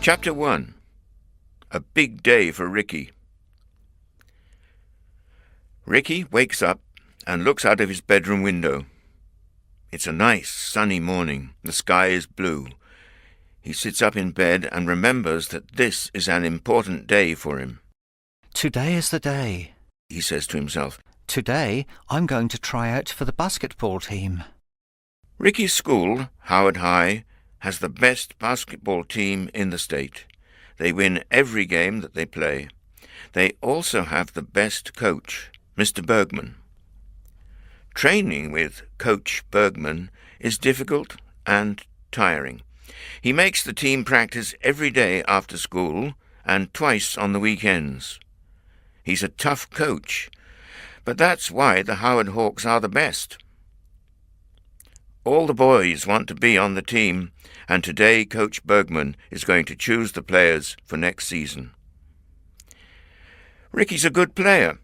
Chapter 1. A big day for Ricky. Ricky wakes up and looks out of his bedroom window. It's a nice, sunny morning. The sky is blue. He sits up in bed and remembers that this is an important day for him. Today is the day, he says to himself. Today I'm going to try out for the basketball team. Ricky's school, Howard High, has the best basketball team in the state. They win every game that they play. They also have the best coach, Mr. Bergman. Training with Coach Bergman is difficult and tiring. He makes the team practice every day after school and twice on the weekends. He's a tough coach, but that's why the Howard Hawks are the best. All the boys want to be on the team, and today Coach Bergman is going to choose the players for next season. Ricky's a good player,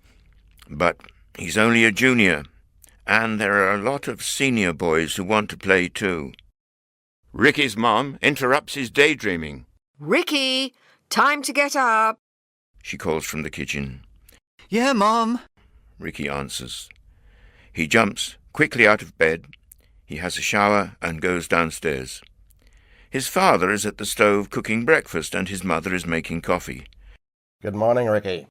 but he's only a junior, and there are a lot of senior boys who want to play too. Ricky's mom interrupts his daydreaming. Ricky, time to get up, she calls from the kitchen. Yeah, Mom, Ricky answers. He jumps quickly out of bed. He has a shower and goes downstairs. His father is at the stove cooking breakfast and his mother is making coffee. Good morning, Ricky.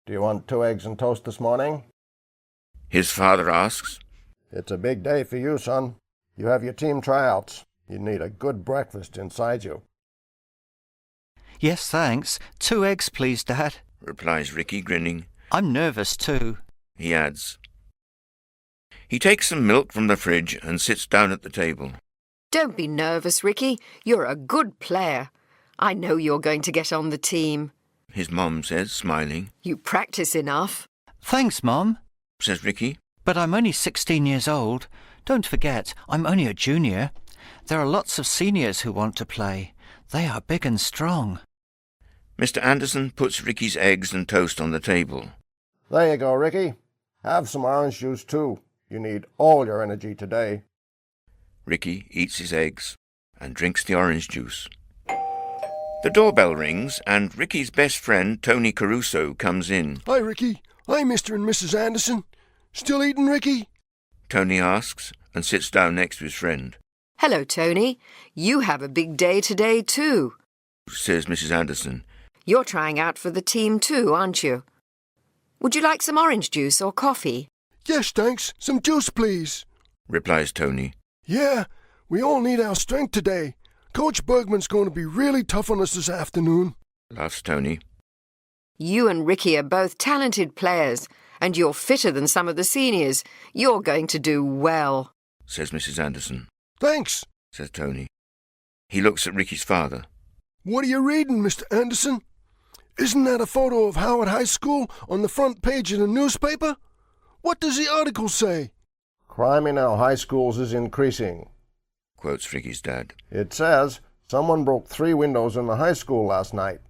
Do you want 2 eggs and toast this morning? His father asks. It's a big day for you, son. You have your team tryouts. You need a good breakfast inside you. Yes, thanks. 2 eggs, please, Dad, replies Ricky, grinning. I'm nervous too, he adds. He takes some milk from the fridge and sits down at the table. Don't be nervous, Ricky. You're a good player. I know you're going to get on the team, his mom says, smiling. You practice enough. Thanks, Mom, says Ricky. But I'm only 16 years old. Don't forget, I'm only a junior. There are lots of seniors who want to play. They are big and strong. Mr. Anderson puts Ricky's eggs and toast on the table. There you go, Ricky. Have some orange juice too. You need all your energy today. Ricky eats his eggs and drinks the orange juice. The doorbell rings and Ricky's best friend, Tony Caruso, comes in. Hi, Ricky. Hi, Mr. and Mrs. Anderson. Still eating, Ricky? Tony asks and sits down next to his friend. Hello, Tony. You have a big day today too, says Mrs. Anderson. You're trying out for the team too, aren't you? Would you like some orange juice or coffee? Yes, thanks. Some juice, please, replies Tony. Yeah, we all need our strength today. Coach Bergman's going to be really tough on us this afternoon, laughs Tony. You and Ricky are both talented players, and you're fitter than some of the seniors. You're going to do well, says Mrs. Anderson. Thanks, says Tony. He looks at Ricky's father. What are you reading, Mr. Anderson? Isn't that a photo of Howard High School on the front page of the newspaper? What does the article say? Crime in our high schools is increasing, quotes Ricky's dad. It says someone broke 3 windows in the high school last night.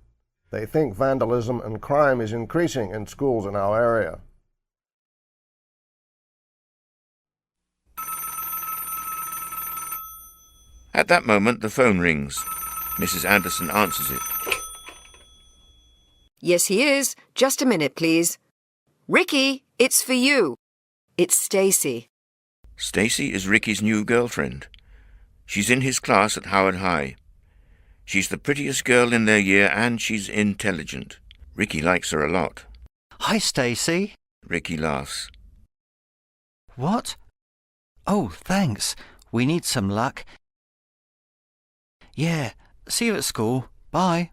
They think vandalism and crime is increasing in schools in our area. At that moment, the phone rings. Mrs. Anderson answers it. Yes, he is. Just a minute, please. Ricky, it's for you. It's Stacy. Stacy is Ricky's new girlfriend. She's in his class at Howard High. She's the prettiest girl in their year and she's intelligent. Ricky likes her a lot. Hi, Stacy. Ricky laughs. What? Oh, thanks. We need some luck. Yeah, see you at school. Bye.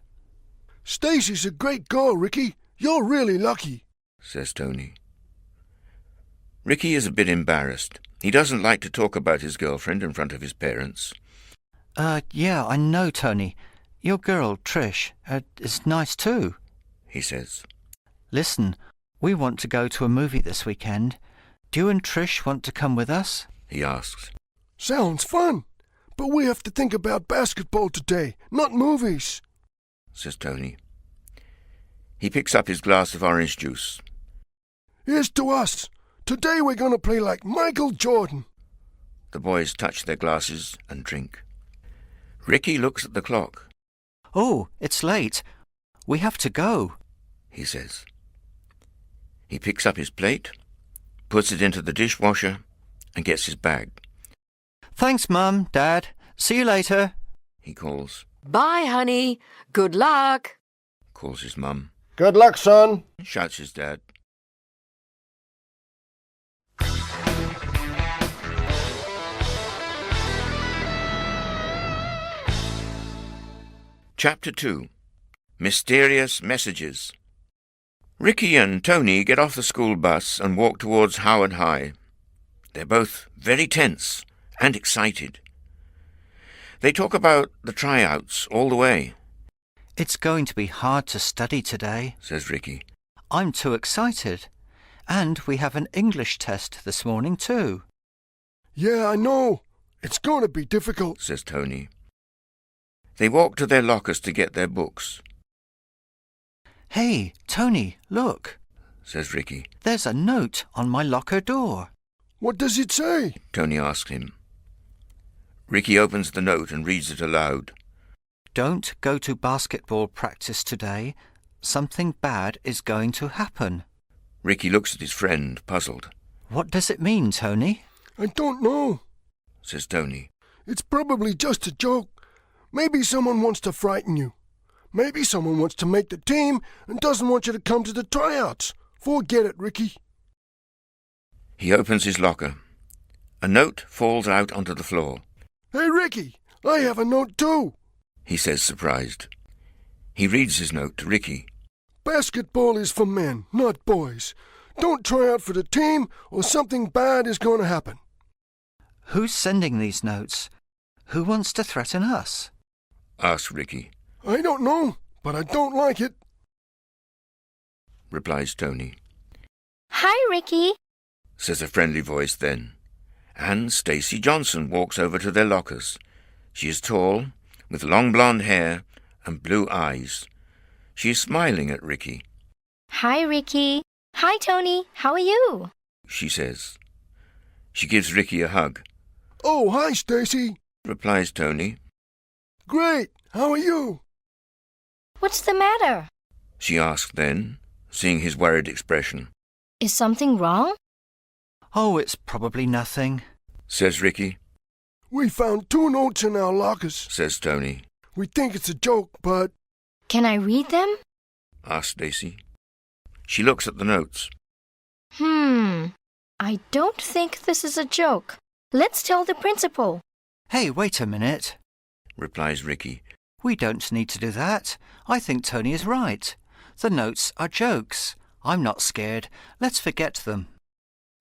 Stacy's a great girl, Ricky. You're really lucky, says Tony. Ricky is a bit embarrassed. He doesn't like to talk about his girlfriend in front of his parents. Yeah, I know, Tony. Your girl, Trish, is nice too, he says. Listen, we want to go to a movie this weekend. Do you and Trish want to come with us? He asks. Sounds fun, but we have to think about basketball today, not movies, says Tony. He picks up his glass of orange juice. Here's to us. Today we're going to play like Michael Jordan. The boys touch their glasses and drink. Ricky looks at the clock. Oh, it's late. We have to go, he says. He picks up his plate, puts it into the dishwasher, and gets his bag. Thanks, Mum, Dad. See you later, he calls. Bye, honey. Good luck. Calls his mum. Good luck, son. Shouts his dad. Chapter 2. Mysterious Messages. Ricky and Tony get off the school bus and walk towards Howard High. They're both very tense and excited. They talk about the tryouts all the way, It's going to be hard to study today. says Ricky. I'm too excited. And we have an English test this morning too. Yeah, I know. It's going to be difficult. Says Tony. They walk to their lockers to get their books, Hey, Tony, look. says Ricky. There's a note on my locker door. What does it say? Tony asks him. Ricky opens the note and reads it aloud. Don't go to basketball practice today. Something bad is going to happen. Ricky looks at his friend, puzzled. What does it mean, Tony? I don't know. Says Tony. It's probably just a joke. Maybe someone wants to frighten you. Maybe someone wants to make the team and doesn't want you to come to the tryouts. Forget it, Ricky. He opens his locker. A note falls out onto the floor. Hey, Ricky, I have a note too. He says, surprised. He reads his note to Ricky. Basketball is for men, not boys. Don't try out for the team or something bad is going to happen. Who's sending these notes? Who wants to threaten us? Asks Ricky. I don't know, but I don't like it. Replies Tony. Hi, Ricky. Says a friendly voice then. And Stacey Johnson walks over to their lockers. She is tall, with long blonde hair and blue eyes. She is smiling at Ricky. Hi, Ricky. Hi, Tony. How are you? She says. She gives Ricky a hug. Oh, hi, Stacy. Replies Tony. Great. How are you? What's the matter? She asked then, seeing his worried expression. Is something wrong? Oh, it's probably nothing. Says Ricky. We found 2 notes in our lockers. Says Tony. We think it's a joke, but Can I read them? Asks Stacey. She looks at the notes. I don't think this is a joke. Let's tell the principal. Hey, wait a minute. Replies Ricky. We don't need to do that. I think Tony is right. The notes are jokes. I'm not scared. Let's forget them.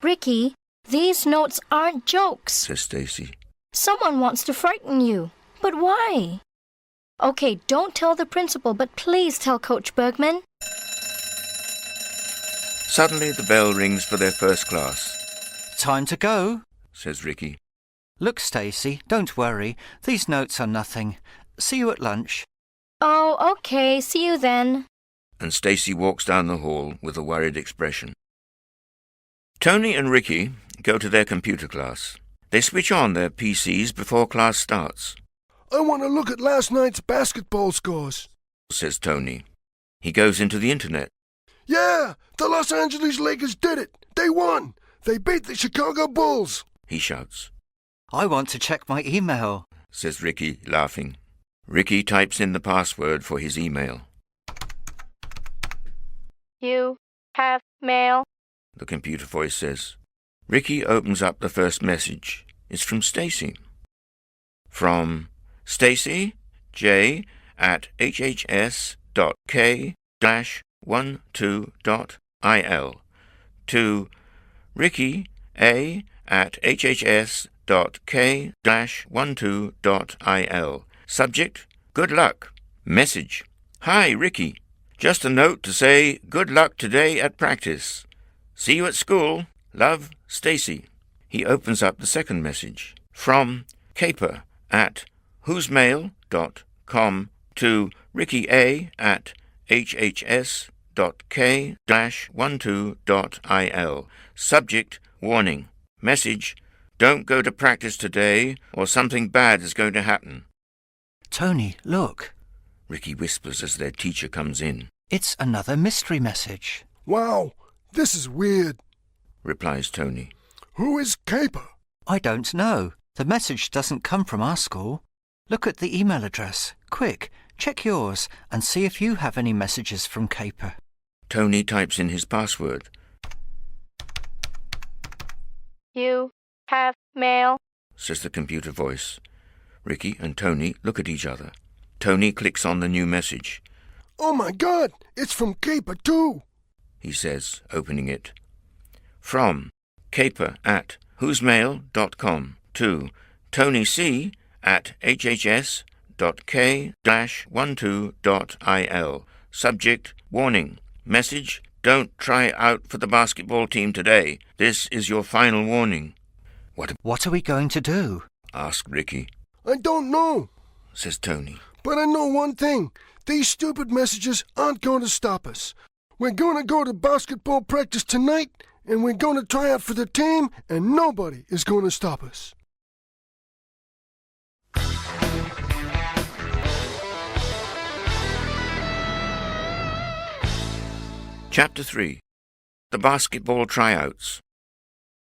Ricky, these notes aren't jokes. Says Stacey. Someone wants to frighten you. But why? Okay, don't tell the principal, but please tell Coach Bergman. Suddenly the bell rings for their first class. Time to go. Says Ricky. Look, Stacey, don't worry. These notes are nothing. See you at lunch. Oh, okay. See you then. And Stacey walks down the hall with a worried expression. Tony and Ricky go to their computer class. They switch on their PCs before class starts. I want to look at last night's basketball scores. Says Tony. He goes into the internet. Yeah, the Los Angeles Lakers did it. They won. They beat the Chicago Bulls. He shouts. I want to check my email. Says Ricky, laughing. Ricky types in the password for his email. You have mail. The computer voice says. Ricky opens up the first message. It's from Stacey. From Stacey J at hhs.k-12.il to Ricky A at hhs.k-12.il. Subject, good luck. Message, hi Ricky. Just a note to say good luck today at practice. See you at school. Love, Stacey. He opens up the second message. From Caper at whosemail.com to Ricky A at hhs.k-12.il. Subject, warning. Message, don't go to practice today or something bad is going to happen. Tony, look. Ricky whispers as their teacher comes in. It's another mystery message. Wow, this is weird. Replies Tony. Who is Caper? I don't know. The message doesn't come from our school. Look at the email address. Quick, check yours and see if you have any messages from Caper. Tony types in his password. You have mail. Says the computer voice. Ricky and Tony look at each other. Tony clicks on the new message. Oh my God, it's from Caper too. He says, opening it. From Caper at whosemail.com to Tony C at hhs.k-12.il. Subject, warning. Message, don't try out for the basketball team today. This is your final warning. What are we going to do? Asked Ricky. I don't know, Says Tony. but I know one thing. These stupid messages aren't going to stop us. We're going to go to basketball practice tonight, and we're going to try out for the team, and nobody is going to stop us. Chapter 3. The Basketball Tryouts.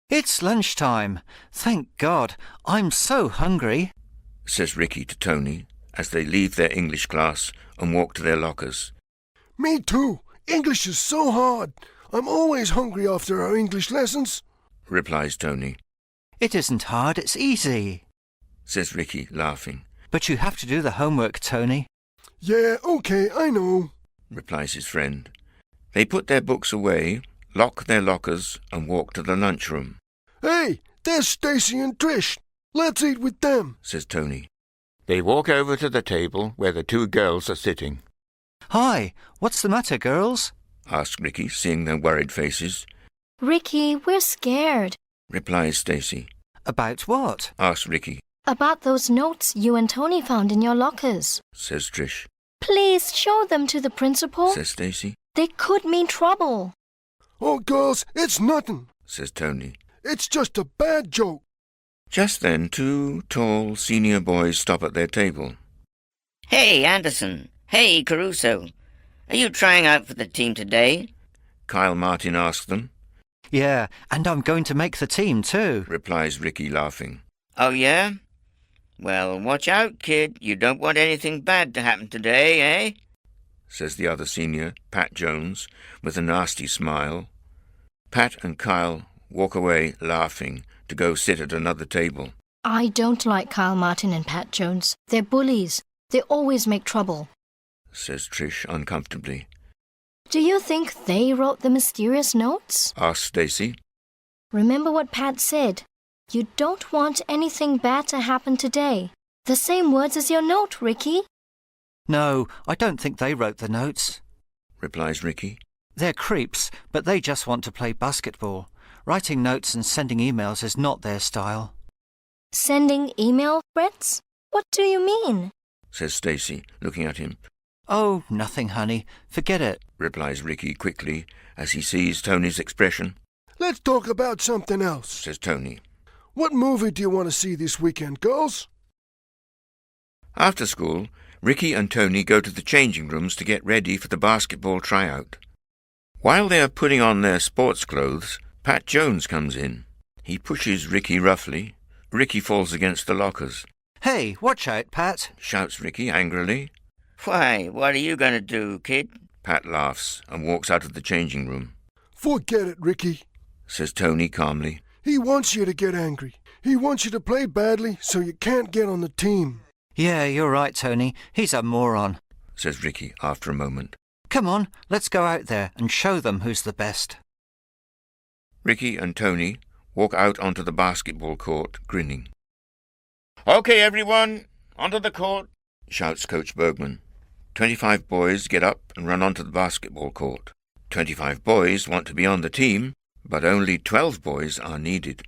It's lunchtime. Thank God. I'm so hungry. Says Ricky to Tony as they leave their English class and walk to their lockers. Me too. English is so hard. I'm always hungry after our English lessons. Replies Tony. It isn't hard, it's easy. Says Ricky, laughing. But you have to do the homework, Tony. Yeah, okay, I know. Replies his friend. They put their books away, lock their lockers, and walk to the lunchroom. Hey, there's Stacy and Trish. Let's eat with them. Says Tony. They walk over to the table where the two girls are sitting. Hi, what's the matter, girls? Asks Ricky, seeing their worried faces. Ricky, we're scared. Replies Stacy. About what? Asks Ricky. About those notes you and Tony found in your lockers. Says Trish. Please show them to the principal. Says Stacy. They could mean trouble. Oh, girls, it's nothing. Says Tony. It's just a bad joke. Just then, two tall senior boys stop at their table. Hey, Anderson. Hey, Caruso. Are you trying out for the team today? Kyle Martin asks them. Yeah, and I'm going to make the team too. Replies Ricky, laughing. Oh, yeah? Well, watch out, kid. You don't want anything bad to happen today, eh? Says the other senior, Pat Jones, with a nasty smile. Pat and Kyle walk away, laughing, to go sit at another table. I don't like Kyle Martin and Pat Jones. They're bullies. They always make trouble. Says Trish, uncomfortably. Do you think they wrote the mysterious notes? Asks Stacy. Remember what Pat said. You don't want anything bad to happen today. The same words as your note, Ricky. No, I don't think they wrote the notes. Replies Ricky. They're creeps, but they just want to play basketball. Writing notes and sending emails is not their style. Sending email threats? What do you mean? Says Stacy, looking at him. Oh, nothing, honey. Forget it. Replies Ricky quickly as he sees Tony's expression. Let's talk about something else. Says Tony. What movie do you want to see this weekend, girls? After school, Ricky and Tony go to the changing rooms to get ready for the basketball tryout. While they are putting on their sports clothes, Pat Jones comes in. He pushes Ricky roughly. Ricky falls against the lockers. Hey, watch out, Pat. Shouts Ricky angrily. Why, what are you going to do, kid? Pat laughs and walks out of the changing room. Forget it, Ricky. Says Tony calmly. He wants you to get angry. He wants you to play badly so you can't get on the team. Yeah, you're right, Tony. He's a moron. Says Ricky after a moment. Come on, let's go out there and show them who's the best. Ricky and Tony walk out onto the basketball court, grinning. Okay, everyone, onto the court, shouts Coach Bergman. 25 boys get up and run onto the basketball court. 25 boys want to be on the team, but only 12 boys are needed.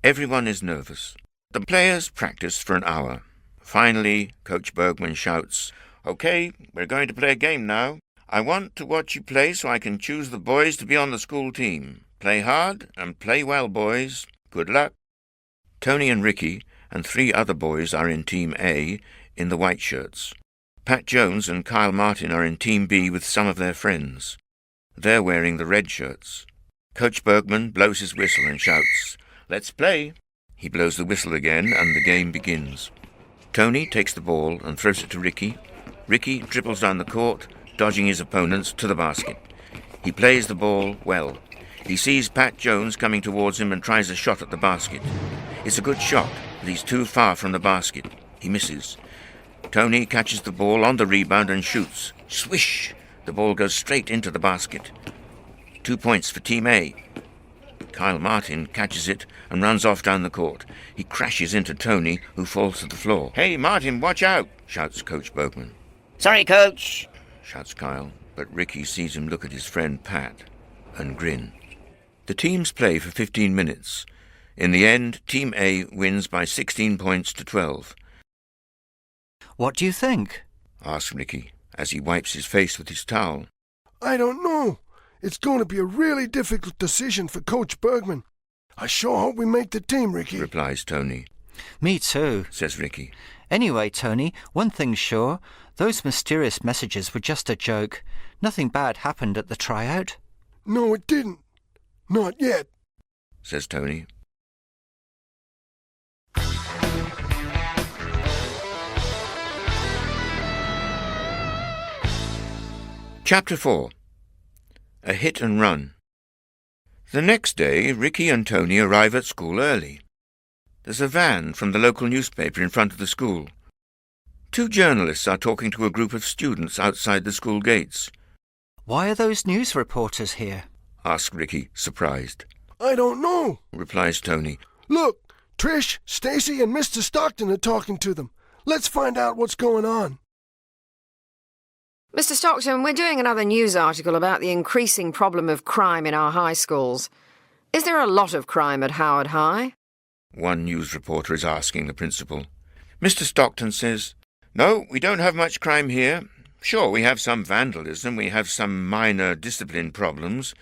Everyone is nervous. The players practice for an hour. Finally, Coach Bergman shouts, Okay, we're going to play a game now. I want to watch you play so I can choose the boys to be on the school team. Play hard and play well, boys. Good luck. Tony and Ricky and 3 other boys are in Team A in the white shirts. Pat Jones and Kyle Martin are in Team B with some of their friends. They're wearing the red shirts. Coach Bergman blows his whistle and shouts, "Let's play!" He blows the whistle again and the game begins. Tony takes the ball and throws it to Ricky. Ricky dribbles down the court, dodging his opponents to the basket. He plays the ball well. He sees Pat Jones coming towards him and tries a shot at the basket. It's a good shot, but he's too far from the basket. He misses. Tony catches the ball on the rebound and shoots. Swish! The ball goes straight into the basket. 2 points for Team A. Kyle Martin catches it and runs off down the court. He crashes into Tony, who falls to the floor. "Hey, Martin, watch out!" shouts Coach Bergman. Sorry, Coach, Shouts Kyle, but Ricky sees him look at his friend Pat and grin. The teams play for 15 minutes. In the end, Team A wins by 16 points to 12. What do you think? Asks Ricky, as he wipes his face with his towel. I don't know. It's going to be a really difficult decision for Coach Bergman. I sure hope we make the team, Ricky. Replies Tony. Me too. Says Ricky. Anyway, Tony, one thing's sure. Those mysterious messages were just a joke. Nothing bad happened at the tryout. No, it didn't. Not yet. Says Tony. Chapter 4. A Hit and Run. The next day, Ricky and Tony arrive at school early. There's a van from the local newspaper in front of the school. 2 journalists are talking to a group of students outside the school gates. Why are those news reporters here? Asks Ricky, surprised. I don't know. Replies Tony. Look, Trish, Stacy, and Mr. Stockton are talking to them. Let's find out what's going on. Mr. Stockton, we're doing another news article about the increasing problem of crime in our high schools. Is there a lot of crime at Howard High? One news reporter is asking the principal. Mr. Stockton says, "No, we don't have much crime here. Sure, we have some vandalism, we have some minor discipline problems.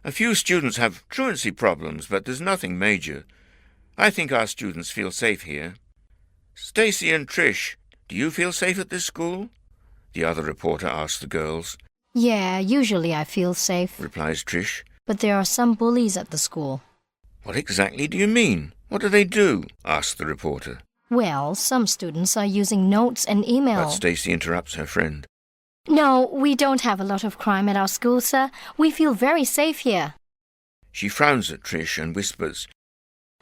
A few students have truancy problems, but there's nothing major. I think our students feel safe here. Stacy and Trish, do you feel safe at this school?" The other reporter asks the girls. Yeah, usually I feel safe. Replies Trish. But there are some bullies at the school. What exactly do you mean? What do they do? Asks the reporter. Well, some students are using notes and email. But Stacy interrupts her friend. No, we don't have a lot of crime at our school, sir. We feel very safe here. She frowns at Trish and whispers.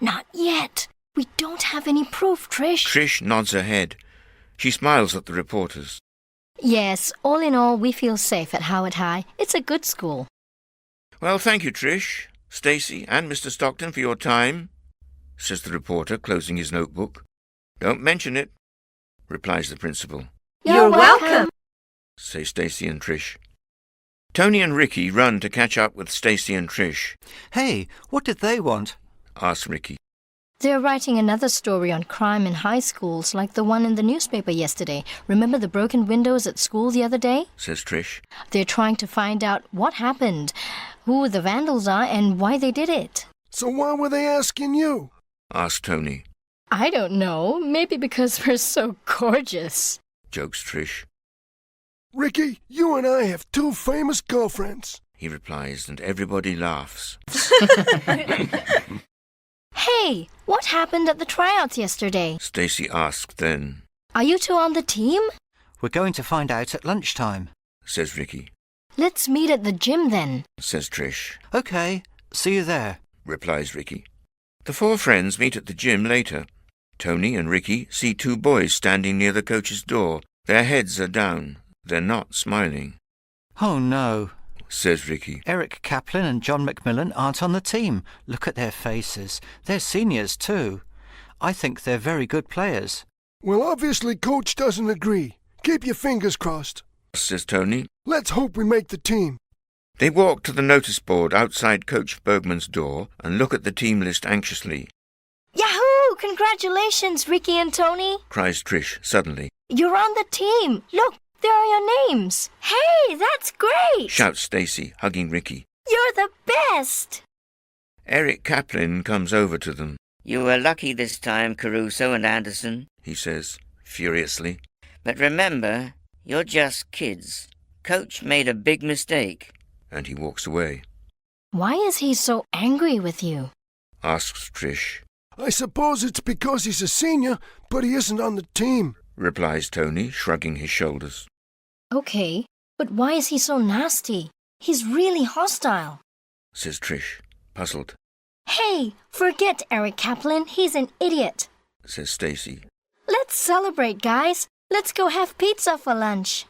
Not yet. We don't have any proof, Trish. Trish nods her head. She smiles at the reporters. Yes, all in all, we feel safe at Howard High. It's a good school. Well, thank you, Trish, Stacy, and Mr. Stockton for your time, says the reporter, closing his notebook. Don't mention it, replies the principal. You're welcome, say Stacy and Trish. Tony and Ricky run to catch up with Stacy and Trish. Hey, what did they want? Asks Ricky. They're writing another story on crime in high schools like the one in the newspaper yesterday. Remember the broken windows at school the other day? Says Trish. They're trying to find out what happened, who the vandals are, and why they did it. So why were they asking you? Asks Tony. I don't know. Maybe because we're so gorgeous. Jokes Trish. Ricky, you and I have 2 famous girlfriends. He replies, and everybody laughs. Hey, what happened at the tryouts yesterday? Stacy asked then. Are you 2 on the team? We're going to find out at lunchtime. Says Ricky. Let's meet at the gym then. Says Trish. Okay, see you there. Replies Ricky. The 4 friends meet at the gym later. Tony and Ricky see 2 boys standing near the coach's door. Their heads are down. They're not smiling. Oh no, says Ricky. Eric Kaplan and John Macmillan aren't on the team. Look at their faces. They're seniors too. I think they're very good players. Well, obviously Coach doesn't agree. Keep your fingers crossed. Says Tony. Let's hope we make the team. They walk to the notice board outside Coach Bergman's door and look at the team list anxiously. Yahoo! Congratulations, Ricky and Tony. Cries Trish suddenly. You're on the team. Look, there are your names. Hey, that's great! Shouts Stacy, hugging Ricky. You're the best! Eric Kaplan comes over to them. You were lucky this time, Caruso and Anderson, he says, furiously. But remember, You're just kids. Coach made a big mistake. And he walks away. Why is he so angry with you? Asks Trish. I suppose it's because he's a senior, but he isn't on the team. Replies Tony, shrugging his shoulders. Okay, but why is he so nasty? He's really hostile. Says Trish, puzzled. Hey, forget Eric Kaplan. He's an idiot. Says Stacy. Let's celebrate, guys. Let's go have pizza for lunch.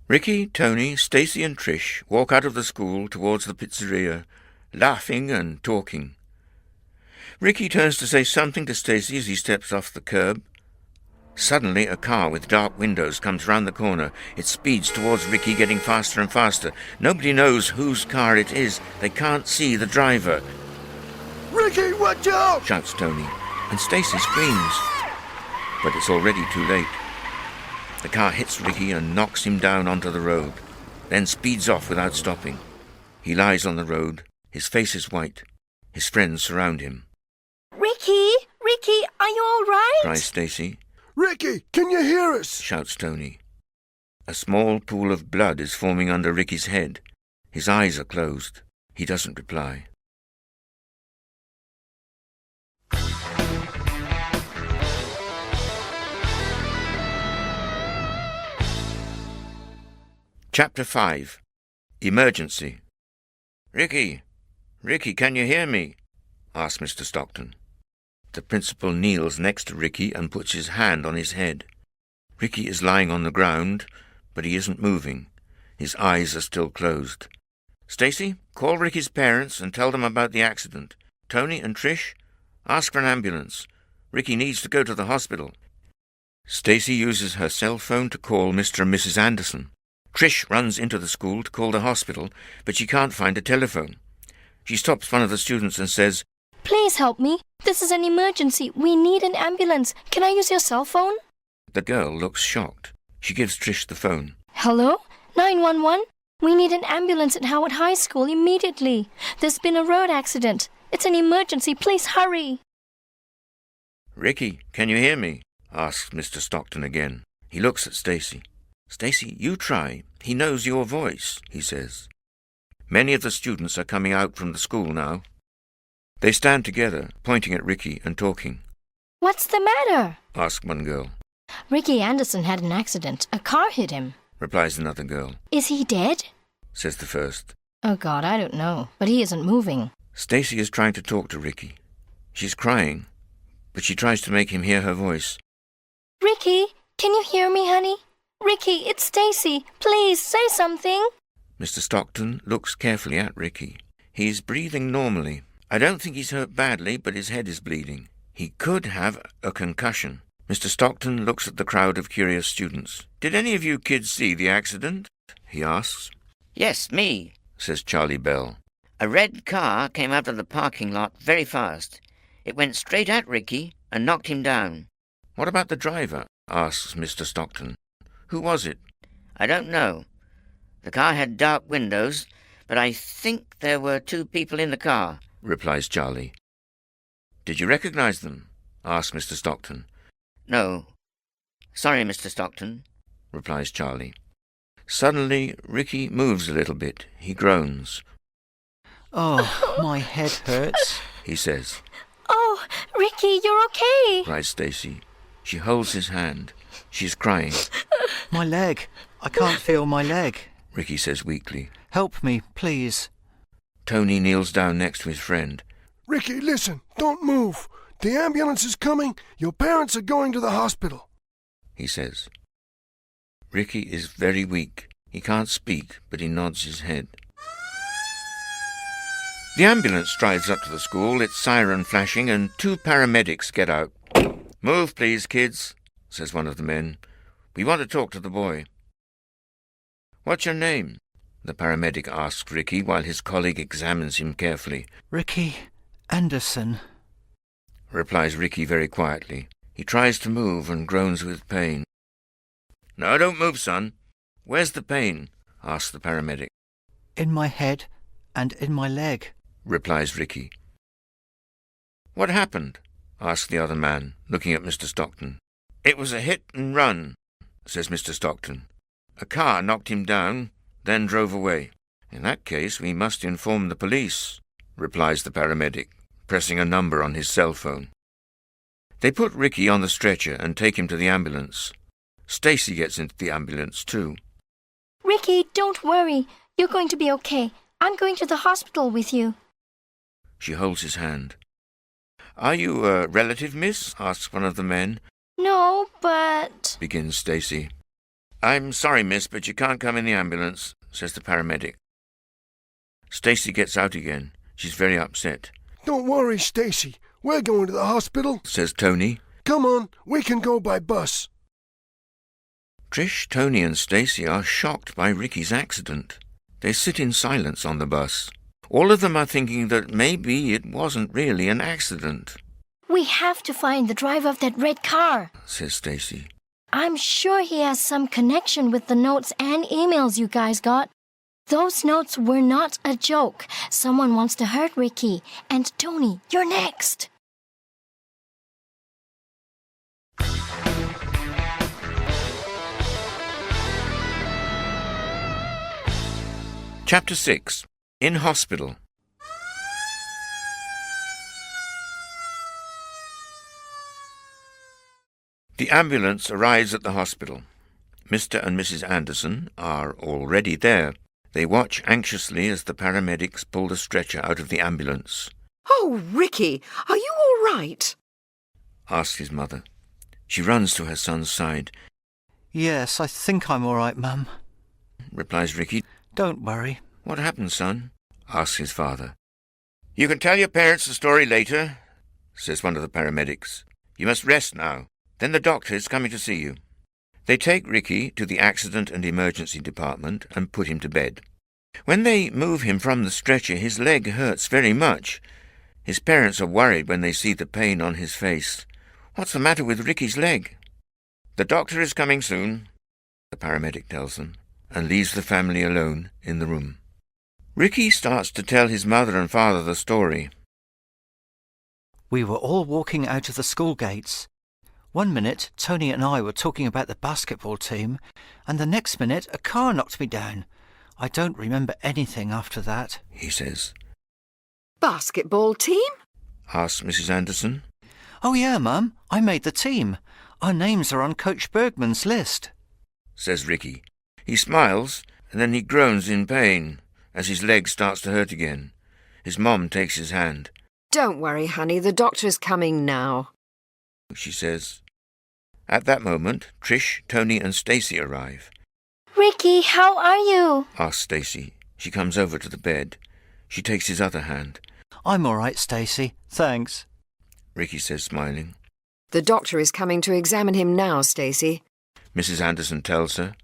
Ricky, Tony, Stacy and Trish walk out of the school towards the pizzeria, laughing and talking. Ricky turns to say something to Stacy as he steps off the curb. Suddenly, a car with dark windows comes round the corner. It speeds towards Ricky, getting faster and faster. Nobody knows whose car it is. They can't see the driver. Ricky, watch out! Shouts Tony, and Stacy screams. But it's already too late. The car hits Ricky and knocks him down onto the road, then speeds off without stopping. He lies on the road. His face is white. His friends surround him. Ricky, are you all right? Cries Stacy. Ricky, can you hear us? Shouts Tony. A small pool of blood is forming under Ricky's head. His eyes are closed. He doesn't reply. Chapter 5. Emergency. Ricky, can you hear me? Asks Mr. Stockton. The principal kneels next to Ricky and puts his hand on his head. Ricky is lying on the ground, but he isn't moving. His eyes are still closed. Stacy, call Ricky's parents and tell them about the accident. Tony and Trish, ask for an ambulance. Ricky needs to go to the hospital. Stacy uses her cell phone to call Mr. and Mrs. Anderson. Trish runs into the school to call the hospital, but she can't find a telephone. She stops one of the students and says, Please help me. This is an emergency. We need an ambulance. Can I use your cell phone? The girl looks shocked. She gives Trish the phone. Hello? 911? We need an ambulance at Howard High School immediately. There's been a road accident. It's an emergency. Please hurry. Ricky, can you hear me? Asks Mr. Stockton again. He looks at Stacy. Stacy, you try. He knows your voice, he says. Many of the students are coming out from the school now. They stand together, pointing at Ricky and talking. What's the matter? Asks one girl. Ricky Anderson had an accident. A car hit him. Replies another girl. Is he dead? Says the first. Oh, God, I don't know. But he isn't moving. Stacy is trying to talk to Ricky. She's crying, but she tries to make him hear her voice. Ricky, can you hear me, honey? Ricky, it's Stacy. Please, say something. Mr. Stockton looks carefully at Ricky. He's breathing normally. I don't think he's hurt badly, but his head is bleeding. He could have a concussion. Mr. Stockton looks at the crowd of curious students. Did any of you kids see the accident? He asks. Yes, me, Says Charlie Bell. A red car came out of the parking lot very fast. It went straight at Ricky and knocked him down. What about the driver? Asks Mr. Stockton. Who was it? I don't know. The car had dark windows, but I think there were 2 people in the car. Replies Charlie. Did you recognize them? Asks Mr. Stockton. No. Sorry, Mr. Stockton. Replies Charlie. Suddenly, Ricky moves a little bit. He groans. Oh, my head hurts. He says. Oh, Ricky, you're okay. Cries Stacy. She holds his hand. She's crying. My leg. I can't feel my leg. Ricky says weakly. Help me, please. Tony kneels down next to his friend. Ricky, listen, don't move. The ambulance is coming. Your parents are going to the hospital. He says. Ricky is very weak. He can't speak, but he nods his head. The ambulance drives up to the school, its siren flashing, and 2 paramedics get out. Move, please, kids, says one of the men. We want to talk to the boy. What's your name? The paramedic asks Ricky while his colleague examines him carefully. Ricky Anderson. Replies Ricky very quietly. He tries to move and groans with pain. No, don't move, son. Where's the pain? Asks the paramedic. In my head and in my leg. Replies Ricky. What happened? Asked the other man, looking at Mr. Stockton. It was a hit and run, says Mr. Stockton. A car knocked him down, then drove away. In that case, we must inform the police, replies the paramedic, pressing a number on his cell phone. They put Ricky on the stretcher and take him to the ambulance. Stacy gets into the ambulance too. Ricky, don't worry. You're going to be okay. I'm going to the hospital with you. She holds his hand. Are you a relative, miss? Asks one of the men. No, but... begins Stacy. I'm sorry, miss, but you can't come in the ambulance, says the paramedic. Stacy gets out again. She's very upset. Don't worry, Stacy. We're going to the hospital, says Tony. Come on, we can go by bus. Trish, Tony and Stacy are shocked by Ricky's accident. They sit in silence on the bus. All of them are thinking that maybe it wasn't really an accident. We have to find the driver of that red car, says Stacy. I'm sure he has some connection with the notes and emails you guys got. Those notes were not a joke. Someone wants to hurt Ricky. And Tony, you're next. Chapter 6. In Hospital. The ambulance arrives at the hospital. Mr. and Mrs. Anderson are already there. They watch anxiously as the paramedics pull the stretcher out of the ambulance. Oh, Ricky, are you all right? Asks his mother. She runs to her son's side. Yes, I think I'm all right, Mum. Replies Ricky. Don't worry. What happened, son? Asks his father. You can tell your parents the story later, says one of the paramedics. You must rest now. Then the doctor is coming to see you. They take Ricky to the accident and emergency department and put him to bed. When they move him from the stretcher, his leg hurts very much. His parents are worried when they see the pain on his face. What's the matter with Ricky's leg? The doctor is coming soon, the paramedic tells them, and leaves the family alone in the room. Ricky starts to tell his mother and father the story. We were all walking out of the school gates. One minute, Tony and I were talking about the basketball team, and the next minute, a car knocked me down. I don't remember anything after that, he says. Basketball team? Asks Mrs. Anderson. Oh yeah, Mum, I made the team. Our names are on Coach Bergman's list, says Ricky. He smiles, and then he groans in pain as his leg starts to hurt again. His mom takes his hand. Don't worry, honey, the doctor's coming now, she says. At that moment, Trish, Tony and Stacy arrive. Ricky, how are you? Asks Stacy. She comes over to the bed. She takes his other hand. I'm all right, Stacy. Thanks. Ricky says, smiling. The doctor is coming to examine him now, Stacy. Mrs. Anderson tells her.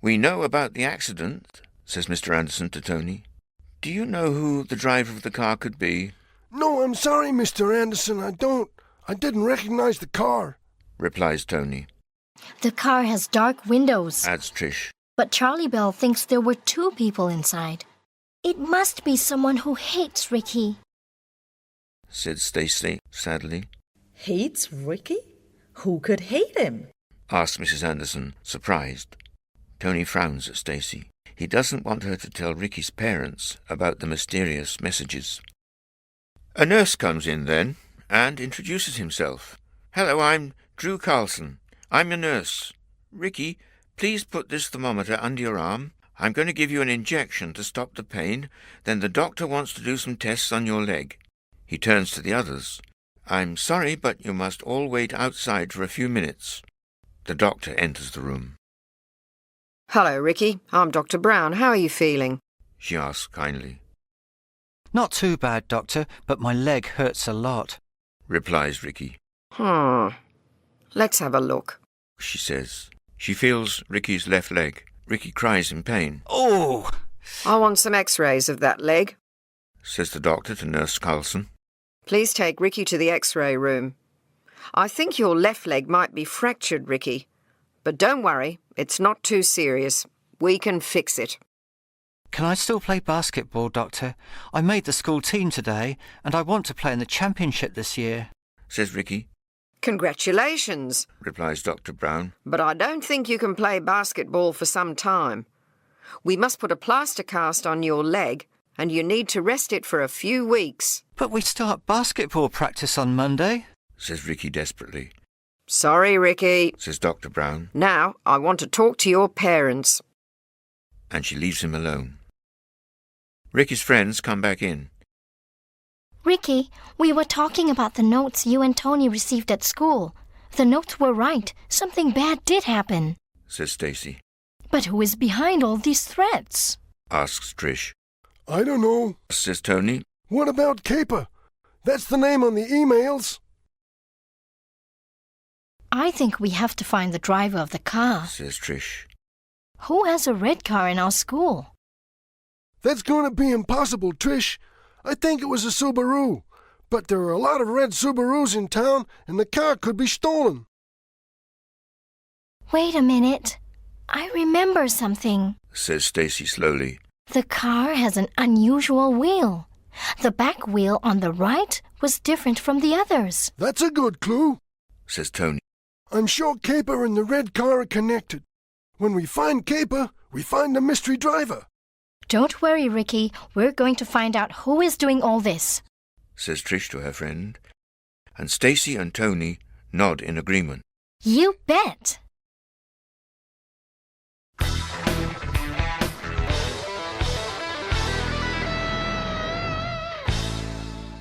We know about the accident, says Mr. Anderson to Tony. Do you know who the driver of the car could be? No, I'm sorry, Mr. Anderson, I don't. I didn't recognize the car, replies Tony. The car has dark windows, Adds Trish. but Charlie Bell thinks there were 2 people inside. It must be someone who hates Ricky, said Stacy sadly. Hates Ricky? Who could hate him? Asked Mrs. Anderson, surprised. Tony frowns at Stacy. He doesn't want her to tell Ricky's parents about the mysterious messages. A nurse comes in then and introduces himself. Hello, I'm Drew Carlson. I'm your nurse. Ricky, please put this thermometer under your arm. I'm going to give you an injection to stop the pain. Then the doctor wants to do some tests on your leg. He turns to the others. I'm sorry, but you must all wait outside for a few minutes. The doctor enters the room. Hello, Ricky. I'm Dr. Brown. How are you feeling? She asks kindly. Not too bad, Doctor, but my leg hurts a lot, Replies Ricky. Let's have a look, She says. She feels Ricky's left leg. Ricky cries in pain. Oh! I want some x-rays of that leg, Says the doctor to Nurse Carlson. Please take Ricky to the x-ray room. I think your left leg might be fractured, Ricky. But don't worry, it's not too serious. We can fix it. Can I still play basketball, Doctor? I made the school team today, and I want to play in the championship this year, Says Ricky. Congratulations, replies Dr. Brown. but I don't think you can play basketball for some time. We must put a plaster cast on your leg, and you need to rest it for a few weeks. But we start basketball practice on Monday, says Ricky desperately. Sorry, Ricky, says Dr. Brown, Now I want to talk to your parents. and she leaves him alone. Ricky's friends come back in. Ricky, we were talking about the notes you and Tony received at school. The notes were right. Something bad did happen. Says Stacy. But who is behind all these threats? Asks Trish. I don't know. Says Tony. What about Caper? That's the name on the emails. I think we have to find the driver of the car. Says Trish. Who has a red car in our school? That's going to be impossible, Trish. I think it was a Subaru. But there are a lot of red Subarus in town, and the car could be stolen. Wait a minute. I remember something. Says Stacy slowly. The car has an unusual wheel. The back wheel on the right was different from the others. That's a good clue. Says Tony. I'm sure Caper and the red car are connected. When we find Caper, we find the mystery driver. Don't worry, Ricky. We're going to find out who is doing all this. Says Trish to her friend. And Stacy and Tony nod in agreement. You bet.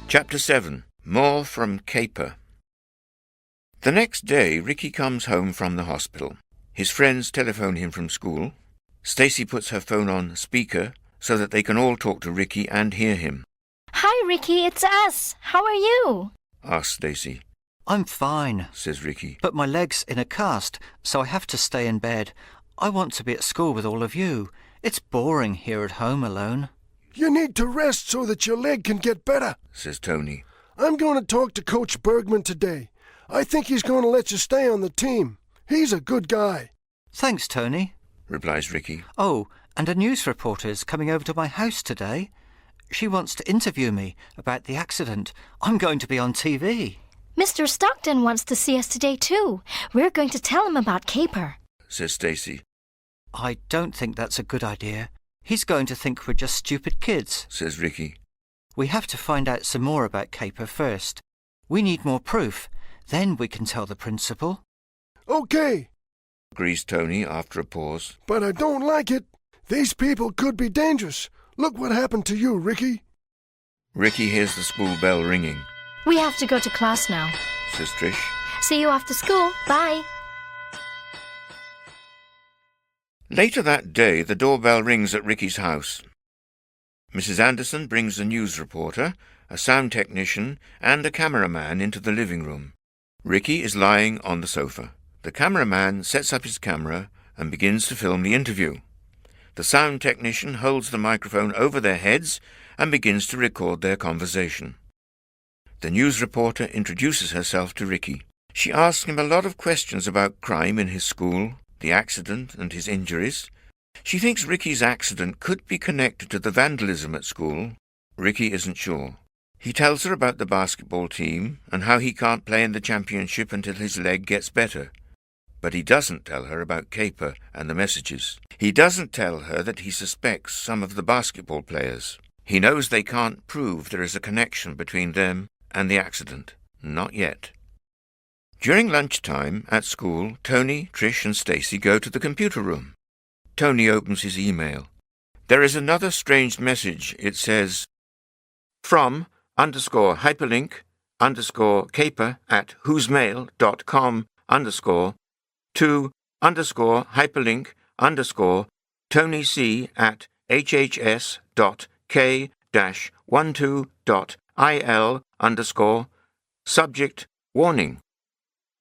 Chapter 7. More from Caper. The next day, Ricky comes home from the hospital. His friends telephone him from school. Stacy puts her phone on speaker so that they can all talk to Ricky and hear him. Hi, Ricky. It's us. How are you? Asks Stacy. I'm fine, Says Ricky. but my leg's in a cast, so I have to stay in bed. I want to be at school with all of you. It's boring here at home alone. You need to rest so that your leg can get better. Says Tony. I'm going to talk to Coach Bergman today. I think he's going to let you stay on the team. He's a good guy. Thanks, Tony. Replies Ricky. Oh, and a news reporter's coming over to my house today. She wants to interview me about the accident. I'm going to be on TV. Mr. Stockton wants to see us today, too. We're going to tell him about Caper. Says Stacy. I don't think that's a good idea. He's going to think we're just stupid kids. Says Ricky. We have to find out some more about Caper first. We need more proof. Then we can tell the principal. Okay, Agrees Tony after a pause. but I don't like it. These people could be dangerous. Look what happened to you, Ricky. Ricky hears the school bell ringing. We have to go to class now. Says Trish. See you after school. Bye. Later that day, the doorbell rings at Ricky's house. Mrs. Anderson brings a news reporter, a sound technician, and a cameraman into the living room. Ricky is lying on the sofa. The cameraman sets up his camera and begins to film the interview. The sound technician holds the microphone over their heads and begins to record their conversation. The news reporter introduces herself to Ricky. She asks him a lot of questions about crime in his school, the accident and his injuries. She thinks Ricky's accident could be connected to the vandalism at school. Ricky isn't sure. He tells her about the basketball team and how he can't play in the championship until his leg gets better. But he doesn't tell her about Caper and the messages. He doesn't tell her that he suspects some of the basketball players. He knows they can't prove there is a connection between them and the accident. Not yet. During lunchtime at school, Tony, Trish and Stacy go to the computer room. Tony opens his email. There is another strange message. It says, from _hyperlink_caper at whosemail.com to _hyperlink_ Tony C at hhs.k-12.il_ subject warning.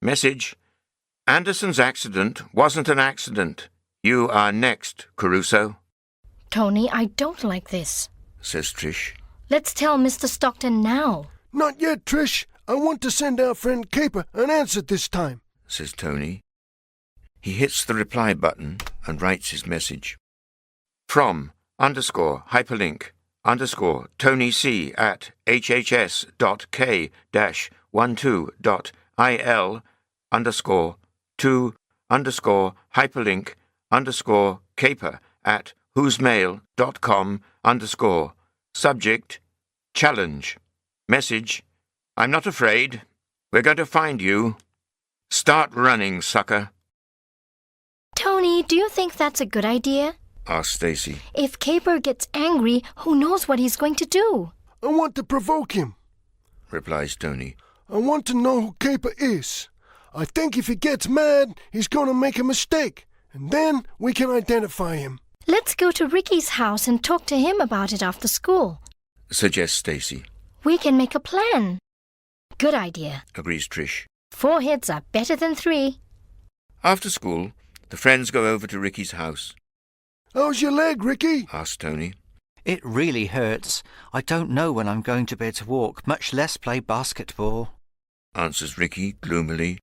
Message: Anderson's accident wasn't an accident. You are next, Caruso. Tony, I don't like this. Says Trish. Let's tell Mr. Stockton now. Not yet, Trish. I want to send our friend Caper an answer this time. Says Tony. He hits the reply button and writes his message. From _hyperlink_ Tony C at hhs.k-12.il_ il_to_hyperlink_caper@whosemail.com_. Subject, challenge. Message, I'm not afraid. We're going to find you. Start running, sucker, Tony, do you think that's a good idea? asked Stacy. If Caper gets angry, who knows what he's going to do? I want to provoke him, replies Tony. I want to know who Caper is. I think if he gets mad, he's going to make a mistake, and then we can identify him. Let's go to Ricky's house and talk to him about it after school. Suggests Stacy. We can make a plan. Good idea. Agrees Trish. 4 heads are better than 3. After school, the friends go over to Ricky's house. How's your leg, Ricky? Asked Tony. It really hurts. I don't know when I'm going to be able to walk, much less play basketball. Answers Ricky gloomily.